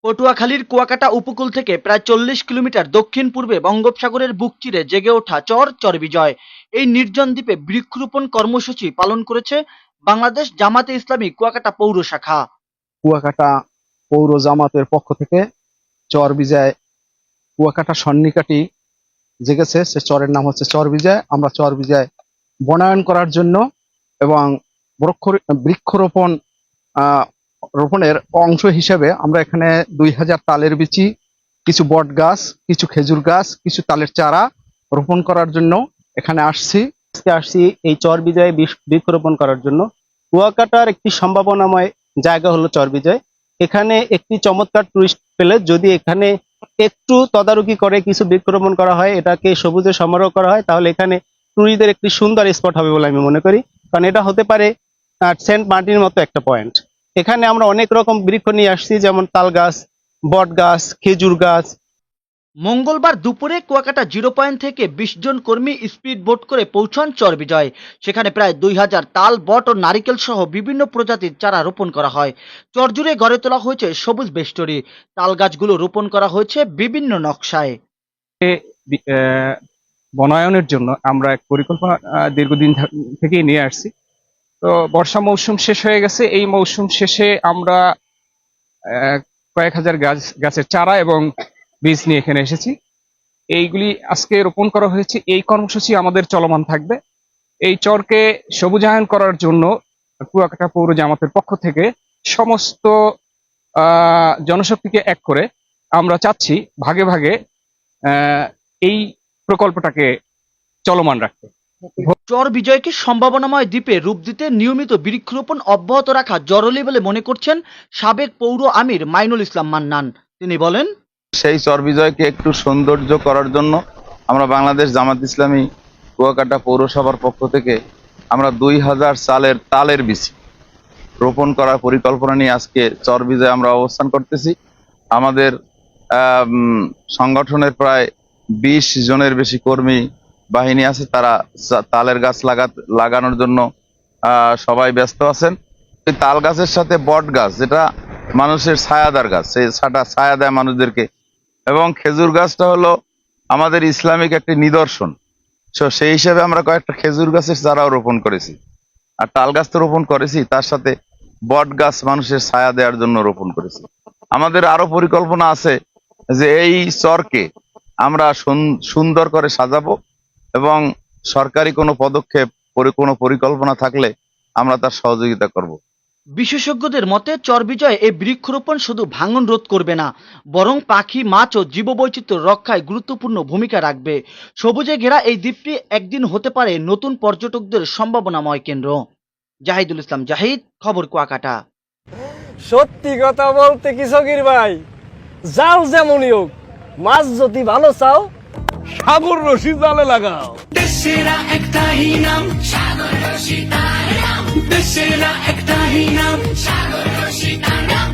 পটুয়াখালীর কুয়াকাটা উপকূল থেকে প্রায় ৪০ কিলোমিটার দক্ষিণ পূর্বে বঙ্গোপসাগরের বুক চিরে জেগে ওঠা চরবিজয় এই নির্জন দ্বীপে বৃক্ষরোপণ কর্মসূচি পালন করেছে বাংলাদেশ জামাতে ইসলামী কুয়াকাটা পৌর শাখা। কুয়াকাটা পৌর জামাতের পক্ষ থেকে চরবিজয় কুয়াকাটা সন্নিকাটি জেগেছে, সে চরের নাম হচ্ছে চরবিজয়। আমরা চরবিজয় বনায়ন করার জন্য এবং বৃক্ষরোপণ রোপণের অংশ হিসেবে আমরা এখানে ২০০০ তালের বিচি, কিছু বট গাছ, কিছু খেজুর গাছ, কিছু তালের চারা রোপণ করার জন্য এখানে আসছি। এই চরবিজয়ে বৃক্ষরোপণ করার জন্য। কুয়াকাটার একটি সম্ভাবনাময় জায়গা হলো চরবিজয়। এখানে একটি চমৎকার টুরিস্ট প্লেস, যদি এখানে একটু তদারকি করে কিছু বৃক্ষরোপণ করা হয়, এটাকে সবুজে সমারোহ করা হয়, তাহলে এখানে ট্যুরিস্টদের একটি সুন্দর স্পট হবে বলে আমি মনে করি। কারণ এটা হতে পারে সেন্ট মার্টিনের মতো একটা পয়েন্ট। এখানে আমরা অনেক রকম বৃক্ষ নিয়ে আসছি, যেমন তাল গাছ, বট গাছ, খেজুর গাছ। মঙ্গলবার দুপুরে কুয়াকাটা জিরো পয়েন্ট থেকে ২০ জন কর্মী স্পিড বোট করে পৌঁছান চরবিজয়। সেখানে প্রায় ২০০০ তাল, বট ও নারিকেল সহ বিভিন্ন প্রজাতির চারা রোপণ করা হয়। চরজুড়ে গড়ে তোলা হয়েছে সবুজ বেষ্টনী। তাল গাছগুলো রোপণ করা হয়েছে বিভিন্ন নকশায়। বনায়নের জন্য আমরা এক পরিকল্পনা দীর্ঘদিন থেকেই নিয়ে আসছি। তো বর্ষা মৌসুম শেষ হয়ে গেছে, এই মৌসুম শেষে আমরা কয়েক হাজার গাছের চারা এবং বীজ নিয়ে এখানে এসেছি। এইগুলি আজকে রোপণ করা হয়েছে। এই কর্মসূচি আমাদের চলমান থাকবে। এই চরকে সবুজায়ন করার জন্য কুয়াকাটা পৌর জামাতের পক্ষ থেকে সমস্ত জনশক্তিকে এক করে আমরা চাচ্ছি ভাগে ভাগে এই প্রকল্পটাকে চলমান রাখতে। চরবিজয়কে সম্ভাবনাময় দ্বীপে রূপ দিতে নিয়মিত বৃক্ষরোপণ অব্যাহত রাখা জরুরি বলে মনে করছেন সাবেক পৌর আমির মাইনুল ইসলাম মান্নান। তিনি বলেন, সেই চরবিজয়কে একটু সৌন্দর্য করার জন্য আমরা বাংলাদেশ জামাত ইসলামী কুয়াকাটা পৌরসভার পক্ষ থেকে আমরা ২০০০ সালের তালের বিচি রোপণ করার পরিকল্পনা নিয়ে আজকে চরবিজয় আমরা অবস্থান করতেছি। আমাদের সংগঠনের প্রায় ২০ জনের বেশি কর্মী বাহিনী আছে, তারা তালের গাছ লাগানোর জন্য সবাই ব্যস্ত আছেন। এই তাল গাছের সাথে বট গাছ, যেটা মানুষের ছায়াদার গাছ, সেই ছায়া দেয় মানুষদেরকে, এবং খেজুর গাছটা হলো আমাদের ইসলামিক একটি নিদর্শন। সেই হিসেবে আমরা কয়েকটা খেজুর গাছের চারাও রোপণ করেছি, আর তাল গাছ তো রোপণ করেছি, তার সাথে বট গাছ মানুষের ছায়া দেওয়ার জন্য রোপণ করেছি। আমাদের আরো পরিকল্পনা আছে যে এই চরকে আমরা সুন্দর করে সাজাবো, এবং সরকারি কোনো পদক্ষেপ, কোনো পরিকল্পনা থাকলে আমরা তার সহযোগিতা করব। বিশেষজ্ঞদের মতে চরবিজয় এই বৃক্ষরোপণ শুধু ভাঙন রোধ করবে না, বরং পাখি, মাছ ও জীববৈচিত্র্য রক্ষায় গুরুত্বপূর্ণ ভূমিকা রাখবে। সবুজে ঘেরা এই দ্বীপটি একদিন হতে পারে নতুন পর্যটকদের সম্ভাবনাময় কেন্দ্র। জাহিদুল ইসলাম জাহিদ, খবর কুয়াকাটা। সত্যি কথা বলতে কি সগির ভাই, জাল যেমনই হোক, মাছ যদি ভালো চাও সাগর রশি জালে লাগাও। দেশেরা একটাই নাম, সাগর রশি তার নাম। দেশেরা একটাই নাম, সাগর রশি তার নাম।